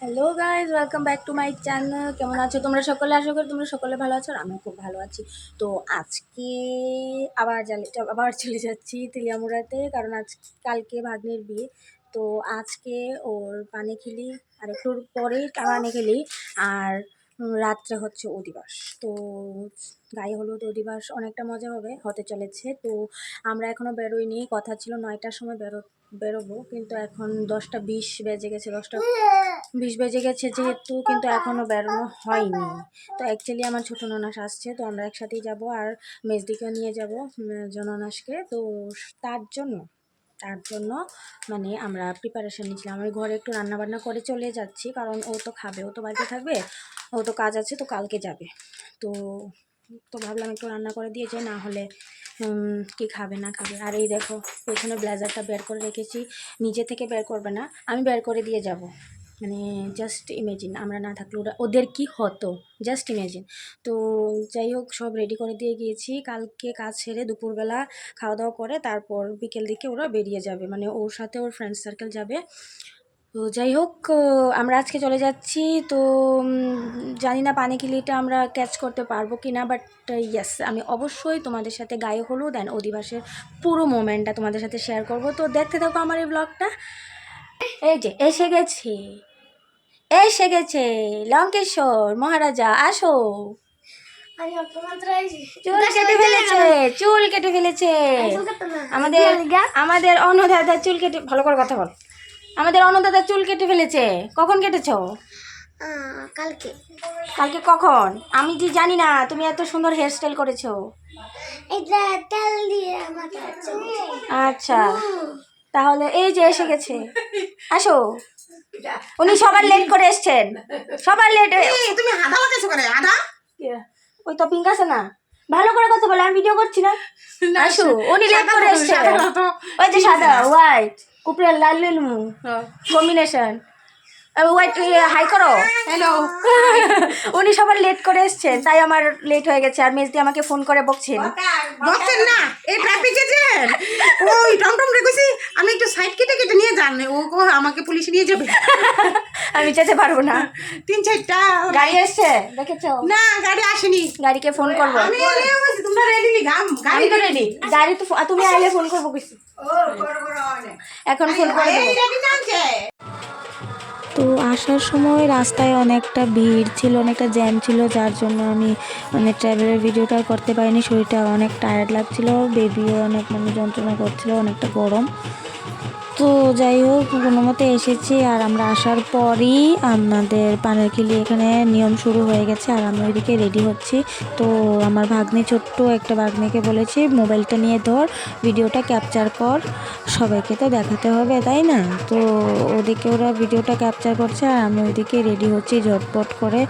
Hello guys, welcome back to my channel. কেমন আছো তোমরা সকলে? আশা করি তোমরা সকলে ভালো আছো আর আমি খুব ভালো আছি। তো আজকে আবার চলে যাচ্ছি তেলিয়ামুড়াতে, কারণ কালকে ভাগ্নের বিয়ে। তো আজকে ওর পানিখিলি আর একটু পরেই পানিখিলি, আর রাত্রে হচ্ছে অধিবাস। তো গায়ে হলুদ অধিবাস অনেকটা মজা হতে চলেছে। তো আমরা এখনও বেরোইনি, কথা ছিল 9টার সময় বেরোবো, কিন্তু এখন 10টা 20 বেজে গেছে। 10টা 20 বেজে গেছে যেহেতু, কিন্তু এখনও বেরোনো হয়নি। তো অ্যাকচুয়ালি আমার ছোটো ননাস আসছে, তো আমরা একসাথেই যাব, আর মেজদিকেও নিয়ে যাব ননাসকে। তো তার জন্য মানে আমরা প্রিপারেশান নিচ্ছিলাম। আমি ঘরে একটু রান্নাবান্না করে চলে যাচ্ছি, কারণ ও তো খাবে, ও তো বাড়িতে থাকবে, ও তো কাজ আছে, তো কালকে যাবে। তো তো ভাবলাম একটু রান্না করে দিয়ে যাই, না হলে কি খাবে না খাবে। আর এই দেখো পেছনে ব্লেজারটা বের করে রেখেছি, নিজে থেকে বের করবে না, আমি বের করে দিয়ে যাব। মানে জাস্ট ইমেজিন আমরা না থাকলে ওদের কি হতো, জাস্ট ইমেজিন। তো যাই হোক, সব রেডি করে দিয়ে গিয়েছি। কালকে কাজ সেরে দুপুরবেলা খাওয়া দাওয়া করে তারপর বিকেল দিকে ওরা বেরিয়ে যাবে, মানে ওর সাথে ওর ফ্রেন্ড সার্কেল যাবে। তো যাই হোক, আমরা আজকে চলে যাচ্ছি। তো জানি না পানিখিলিটা আমরা ক্যাচ করতে পারবো কি না, বাট ইয়েস, আমি অবশ্যই তোমাদের সাথে গায়ে হলুদ অ্যান্ড অধিবাসের পুরো মোমেন্টটা তোমাদের সাথে শেয়ার করব। তো দেখতে থাকো আমার এই ব্লগটা। এই যে এসে গেছে লঙ্কেশ্বর মহারাজা, আসো। চুল কেটে ফেলেছে আমাদের অনুদাদা। চুল কেটে, ভালো করে কথা বল। আমাদের অনুদাদা চুল কেটে ফেলেছে। কখন কেটেছো? কালকে। কালকে কখন? আমি যে জানি না, তুমি এত সুন্দর হেয়ারস্টাইল করেছো। এটা তেল দিয়ে আচ্ছা, তাহলে এই যে এসে গেছে, আসো। উনি সবার লেট করে এসছেন, সবার লেট। তুমি আধা লাগাইছো করে আধা? ওই তো পিঙ্ক আছে না, ভালো করে কথা বলে, আমি ভিডিও করছি না। আসো, উনি লেট করে এসছেন। ওই যে সাদা হোয়াইট উপরে লাল লেলমু কম্বিনেশন। হোয়াইট হাই করো। হ্যালো। উনি সবার লেট করে এসছেন, তাই আমার লেট হয়ে গেছে। আর মেজদি আমাকে ফোন করে বকছেন না, এই ট্রাফিকে যে ওই টমটম রে কইছি আমি একটু সাইড কেটে নিয়ে যান, ও আমাকে পুলিশে নিয়ে যাবে। আমি যেতে পারবো না। 3-4টা গাড়ি এসছে, দেখেছো? না, গাড়ি আসেনি। গাড়িকে ফোন করবো। আমি এলেও বলছি তোমরা রেডি নি? গাড়ি তো রেডি, গাড়ি তো তুমি আইলে ফোন করবো কিছু। এখন ফোন করে দেবো। রেডি না আছে। তো আসার সময় রাস্তায় অনেকটা ভিড় ছিল, অনেকটা জ্যাম ছিল, যার জন্য আমি মানে ট্রাভেলের ভিডিওটা করতে পারিনি। শরীরটা অনেক টায়ার্ড লাগছিল, বেবিও অনেক মানে যন্ত্রণা করছিল, অনেকটা গরম। তো যাই হোক, কোনো মতে এসেছি। আর আমরা আসার পরই আমাদের পানিখিলি এখানে নিয়ম শুরু হয়ে গেছে, আর আমি ওইদিকে রেডি হচ্ছি। তো আমার ভাগ্নি, ছোট্ট একটা ভাগ্নিকে বলেছি মোবাইলটা নিয়ে ধর, ভিডিওটা ক্যাপচার কর, সবাইকে তো দেখাতে হবে তাই না। তো ওদিকে ওরা ভিডিওটা ক্যাপচার করছে, আর আমি ওইদিকে রেডি হচ্ছি ঝটপট করে।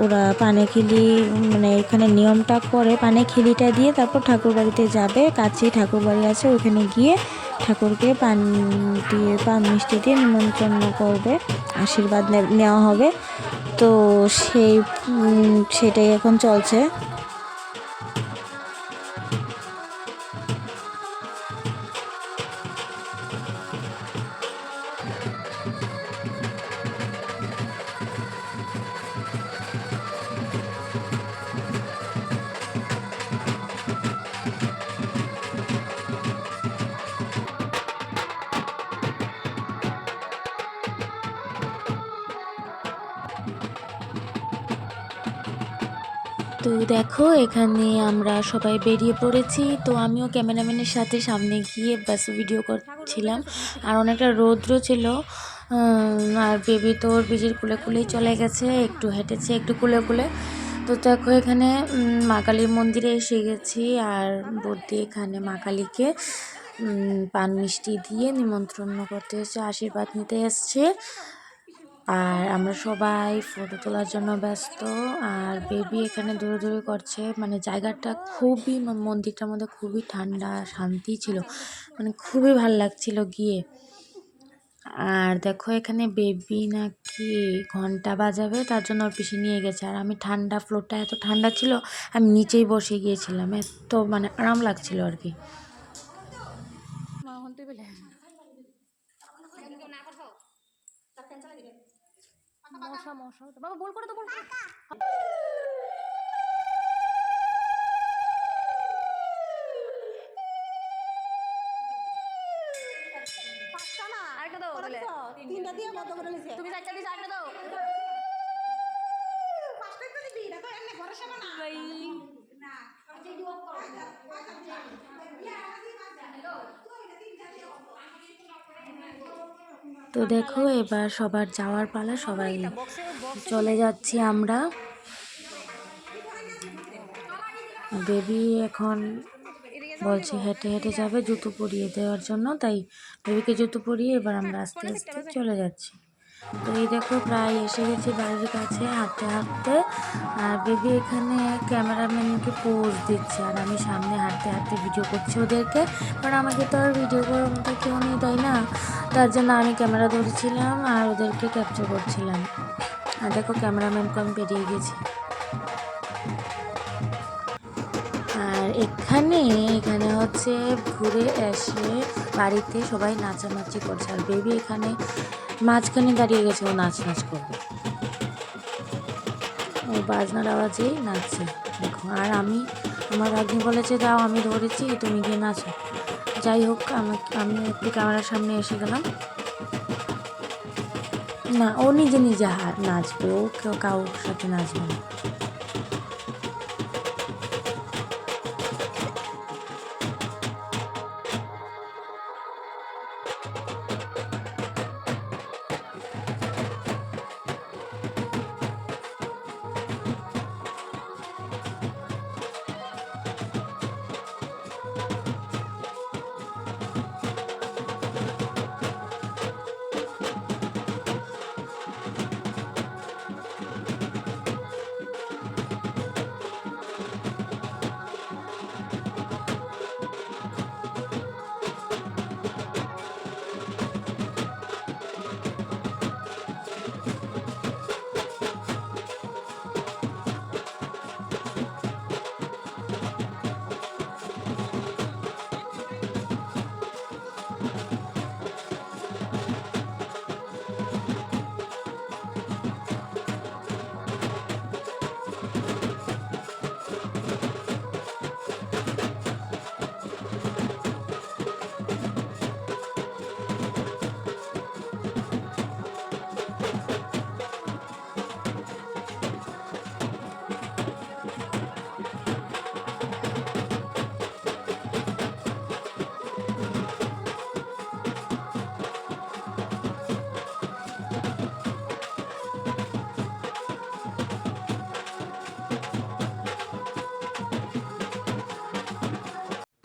ওরা পানিখিলি মানে এখানে নিয়মটা করে পানিখিলিটা দিয়ে তারপর ঠাকুর বাড়িতে যাবে। কাছেই ঠাকুর বাড়ি আছে, ওখানে গিয়ে ঠাকুরকে পান মিষ্টি দিয়ে নিমন্ত্রণ করবে, আশীর্বাদ নেওয়া হবে। তো সেটাই এখন চলছে। তো দেখো, এখানে আমরা সবাই বেরিয়ে পড়েছি। তো আমিও ক্যামেরাম্যানের সাথে সামনে গিয়ে বাস ভিডিও করছিলাম, আর অনেকটা রৌদ্র ছিল। আর বেবি তো ওর বিজির কুলে কুলেই চলে গেছে, একটু হেঁটেছে একটু কুলে কুলে। তো দেখো, এখানে মা কালীর মন্দিরে এসে গেছি, আর বৌদি এখানে মা কালীকে পান মিষ্টি দিয়ে নিমন্ত্রণ করতে এসছে, আশীর্বাদ নিতে এসছে। আর আমরা সবাই ফটো তোলার জন্য ব্যস্ত, আর বেবি এখানে দৌড়াদৌড়ি করছে। মানে জায়গাটা খুবই, মন্দিরটার মধ্যে খুবই ঠান্ডা শান্তি ছিল, মানে খুবই ভালো লাগছিল গিয়ে। আর দেখো, এখানে বেবি নাকি ঘন্টা বাজাবে, তার জন্য ওর পিছিয়ে নিয়ে গেছে। আর আমি ঠান্ডা, ফ্লোরটা এত ঠান্ডা ছিল, আমি নিচেই বসে গিয়েছিলাম, এত মানে আরাম লাগছিল আর কি। মশা মশা বাবা বল করে তো বল করে। আরেকটা দাও তাহলে। তিনটা দিয়ে বন্ধ করে নিছে। তুমি চারটা দিছ আরেকটা দাও। পাঁচটাই তো দিবি, এটা তো এমনি ঘরে সেবা না। ভাই না। তো দেখো এবার সবার যাওয়ার পালা, সবাই চলে যাচ্ছি আমরা। বেবি এখন বলছে হেঁটে হেঁটে যাবে জুতো পরিয়ে দেওয়ার জন্য, তাই বেবিকে জুতো পরিয়ে এবার আমরা আস্তে আস্তে চলে যাচ্ছি। তো এই দেখো প্রায় এসে গেছি বাড়ির কাছে হাঁটতে হাঁটতে, আর বেবি এখানে ক্যামেরাম্যানকে পোজ দিচ্ছে আর আমি সামনে হাঁটতে হাঁটতে ভিডিও করছি ওদেরকে, কারণ আমাকে তো আর ভিডিও করার মতো কেউ নেই তাই না, তার জন্য আমি ক্যামেরা ধরছিলাম আর ওদেরকে ক্যাপচার করছিলাম। আর দেখো ক্যামেরাম্যানকে আমি পেরিয়ে গেছি। আর এখানে হচ্ছে ঘুরে এসে বাড়িতে সবাই নাচানাচি করছে, আর বেবি এখানে মাঝখানে দাঁড়িয়ে গেছে, ও নাচ করবে, ও বাজনার আওয়াজেই নাচছে দেখো। আর আমার ভাগ্নি বলেছে যাও আমি ধরেছি তুমি গিয়ে নাচো। যাই হোক আমি একটু ক্যামেরার সামনে এসে গেলাম। না, ও নিজে নিজে নাচবে, ও কারোর সাথে নাচবে না।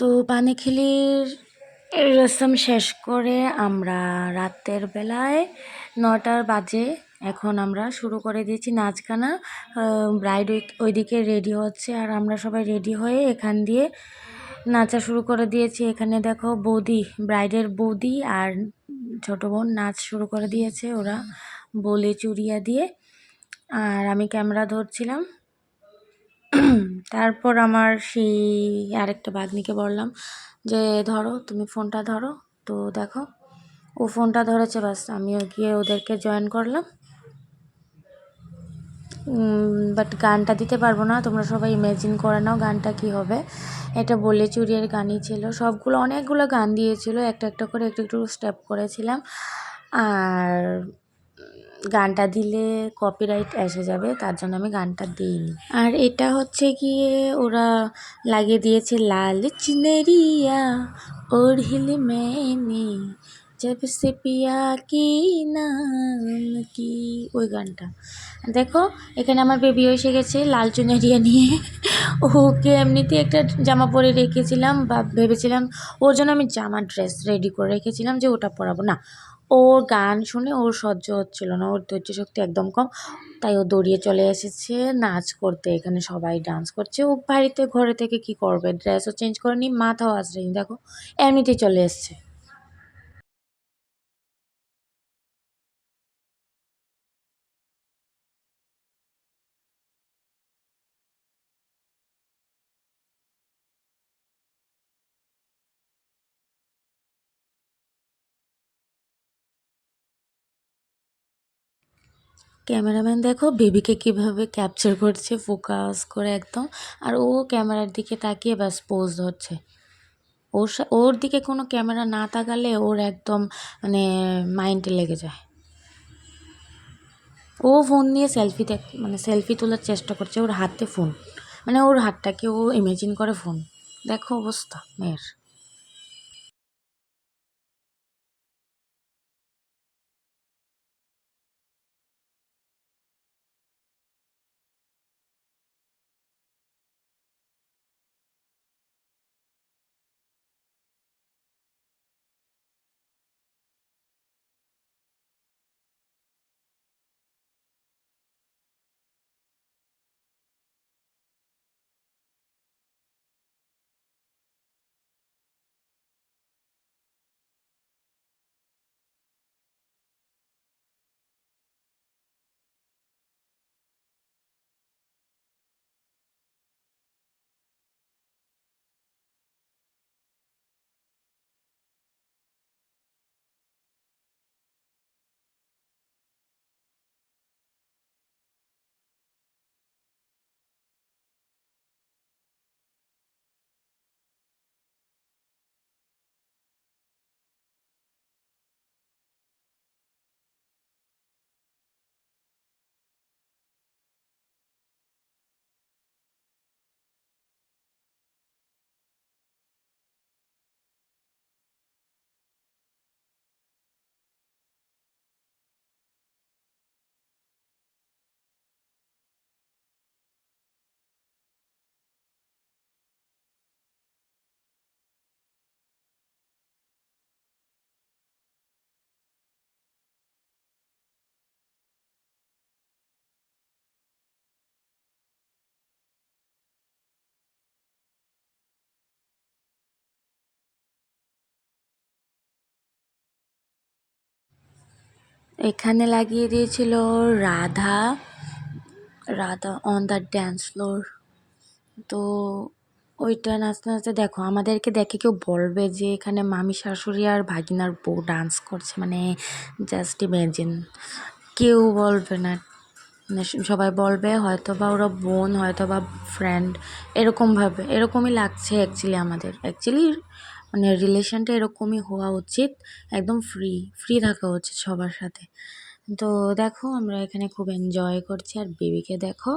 তো পানিখিলির রসম শেষ করে আমরা রাতের বেলায় 9টার বাজে এখন আমরা শুরু করে দিয়েছি নাচ গানা। ব্রাইড ওইদিকে রেডি হচ্ছে আর আমরা সবাই রেডি হয়ে এখান দিয়ে নাচা শুরু করে দিয়েছি। এখানে দেখো ব্রাইডের বৌদি আর ছোট বোন নাচ শুরু করে দিয়েছে, ওরা বলে চুরিয়া দিয়ে, আর আমি ক্যামেরা ধরছিলাম। তারপর আমার সেই আরেকটা ভাগ্নিকে বললাম যে ধরো তুমি ফোনটা ধরো, তো দেখো ও ফোনটা ধরেছে, বাস আমিও গিয়ে ওদেরকে জয়েন করলাম। বাট গানটা দিতে পারবো না, তোমরা সবাই ইমাজিন করে নাও গানটা কি হবে। এটা বলে চুরিয়ার গানই ছিল, অনেকগুলো গান দিয়েছিল, একটা একটা করে একটু একটু স্টেপ করেছিলাম। আর গানটা দিলে কপিরাইট এসে যাবে, তার জন্য আমি গানটা দিইনি। আর এটা হচ্ছে গিয়ে ওরা লাগিয়ে দিয়েছে লাল চিনেরিয়া ওর হিল মেনি জব সে পিয়া কি নাম কি, ওই গানটা। দেখো এখানে আমার বেবি এসে গেছে লাল চুনেরিয়া নিয়ে। ওকে এমনিতে একটা জামা পরে রেখেছিলাম বা ভেবেছিলাম ওর জন্য আমি জামা ড্রেস রেডি করে রেখেছিলাম যে ওটা পরাবো না, ওর গান শুনে ওর সহ্য হচ্ছিল না, ওর ধৈর্য শক্তি একদম কম, তাই ও দৌড়িয়ে চলে এসেছে নাচ করতে। এখানে সবাই ডান্স করছে, ও বাড়িতে ঘরে থেকে কি করবে, ড্রেসও চেঞ্জ করেনি, মাথাও আঁচড়েনি, দেখো এমনিতেই চলে এসছে। ক্যামেরাম্যান দেখো বেবিকে কিভাবে ক্যাপচার করছে ফোকাস করে একদম, আর ও ক্যামেরার দিকে তাকিয়ে ব্যাস পোজ ধরছে। ওর দিকে কোনো ক্যামেরা না তাকালে ওর একদম মানে মাইন্ডে লেগে যায়। ও ফোন নিয়ে সেলফি তোলার চেষ্টা করছে, ওর হাতে ফোন, মানে ওর হাতটাকে ও ইমেজিন করে ফোন। দেখো অবস্থা মেয়ের। এখানে লাগিয়ে দিয়েছিল Radha Radha on the dance floor. তো ওইটা নাচতে নাচতে দেখো আমাদেরকে দেখে কেউ বলবে যে এখানে মামি শাশুড়ি আর ভাগিনার বউ ডান্স করছে, মানে জাস্ট ইমেজিন। কেউ বলবে না, মানে সবাই বলবে হয়তো বা ওরা বোন, হয়তো বা ফ্রেন্ড, এরকমই লাগছে অ্যাকচুয়ালি মানে রিলেশনটা এরকমই হওয়া উচিত, একদম ফ্রি থাকা উচিত সবার সাথে। তো দেখো আমরা এখানে খুব এনজয় করছি, আর বেবিকে দেখো।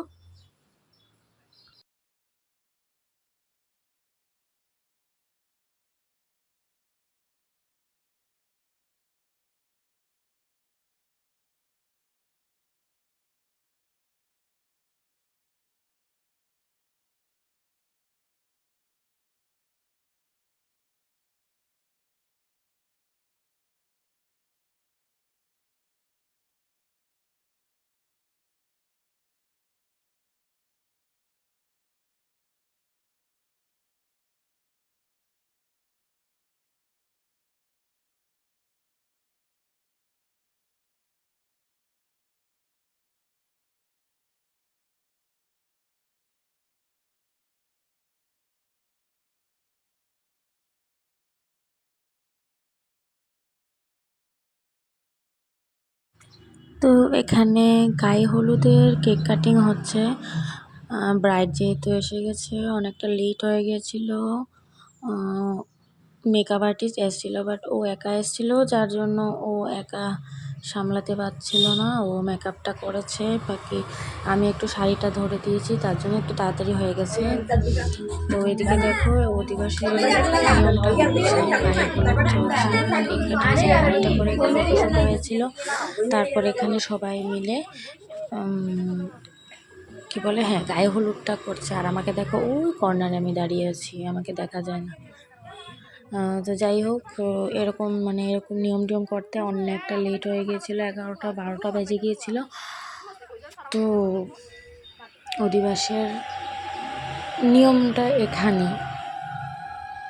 তো এখানে গায়ে হলুদের কেক কাটিং হচ্ছে। ব্রাইড যেহেতু এসে গেছে, অনেকটা লেট হয়ে গেছিলো। মেকআপ আর্টিস্ট এসেছিলো, বাট ও একা এসেছিলো, যার জন্য ও একা সামলাতে পারছিল না, ও মেকআপটা করেছে। বাকি আমি একটু শাড়িটা ধরে দিয়েছি, তার জন্য একটু তাড়াতাড়ি হয়ে গেছে। তো এদিকে দেখো অধিবাসী নিয়মটা হচ্ছে, হয়েছিল। তারপর এখানে সবাই মিলে কি বলে, হ্যাঁ, গায়ে হলুদটা করছে। আর আমাকে দেখো ওই কর্নারে আমি দাঁড়িয়ে আছি, আমাকে দেখা যায় না। তো যাই হোক, এরকম নিয়ম টিয়ম করতে অনেকটা লেট হয়ে গিয়েছিলো, 11টা 12টা বেজে গিয়েছিল। তো অধিবাসের নিয়মটা এখানে,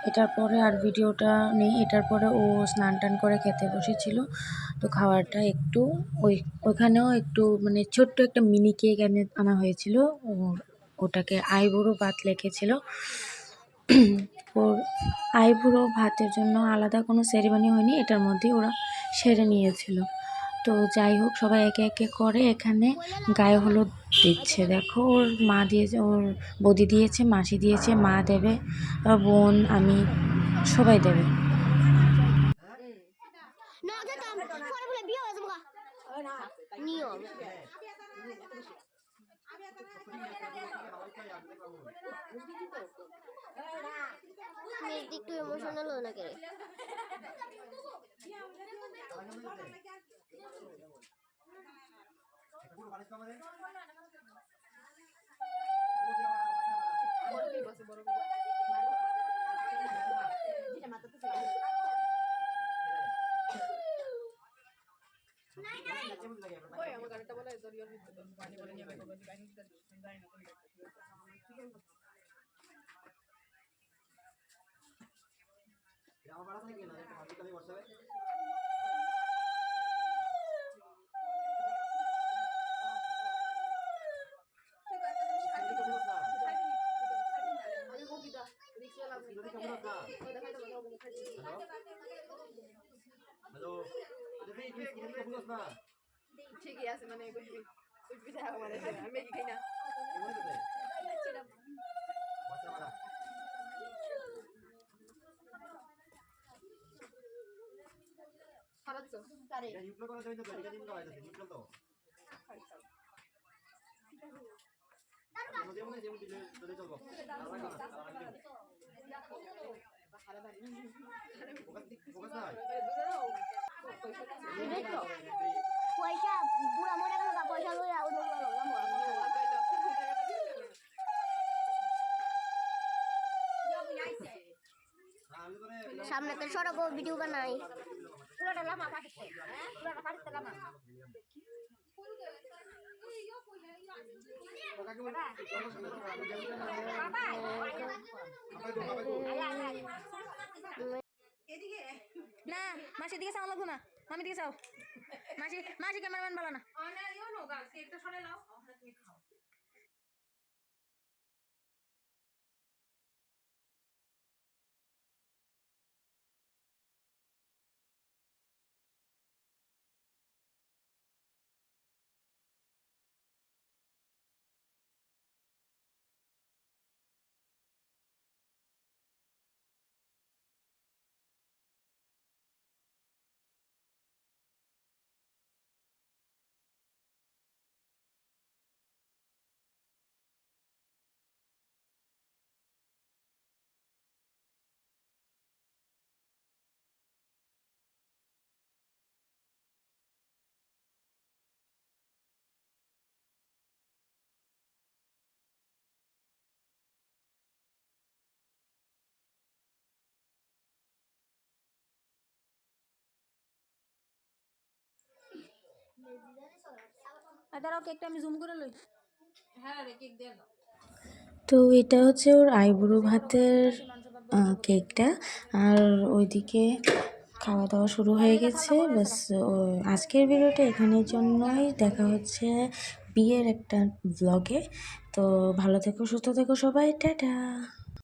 এটার পরে আর ভিডিওটা নেই। এটার পরে ও স্নান টান করে খেতে বসেছিল। তো খাবারটা একটু ওইখানেও একটু মানে ছোট্ট একটা মিনি কেক আনা হয়েছিল, ওটাকে আইবুড়ো ভাত লিখেছিল। ওর আইবুড়ো ভাতের জন্য আলাদা কোনো সেরিমনি হয়নি, এটার মধ্যেই ওরা সেরে নিয়েছিল। তো যাই হোক, সবাই একে একে করে এখানে গায়ে হলুদ দিচ্ছে। দেখো, ওর মা দিয়েছে, ওর বৌদি দিয়েছে, মাসি দিয়েছে, মা দেবে, আর বোন, আমি, সবাই দেবে। নিয়ম একটু ইমোশনাল হলো না কেন? ঠিকই আছে, মানে পিঠা মানে আমি কি খাই না। পয়সা বুড়া মরে গেল, পয়সা লইয়া অন্য সামনে তো সড়ক ভিডিও বানাই। না মাসির দিকে চাও লাগবো না, মামির দিকে চাও। মাসি মাসি ক্যামেরাম্যান বলো না। দাঁড়াও, কেকটা আমি জুম করে লই। তো এটা হচ্ছে ওর আইবুড়ো ভাতের কেকটা, আর ওইদিকে খাওয়া দাওয়া শুরু হয়ে গেছে। বাস, আজকের ভিডিওটা এখানের জন্যই। দেখা হচ্ছে বিয়ের একটা ব্লগে। তো ভালো থেকো, সুস্থ থেকো সবাই, টাটা।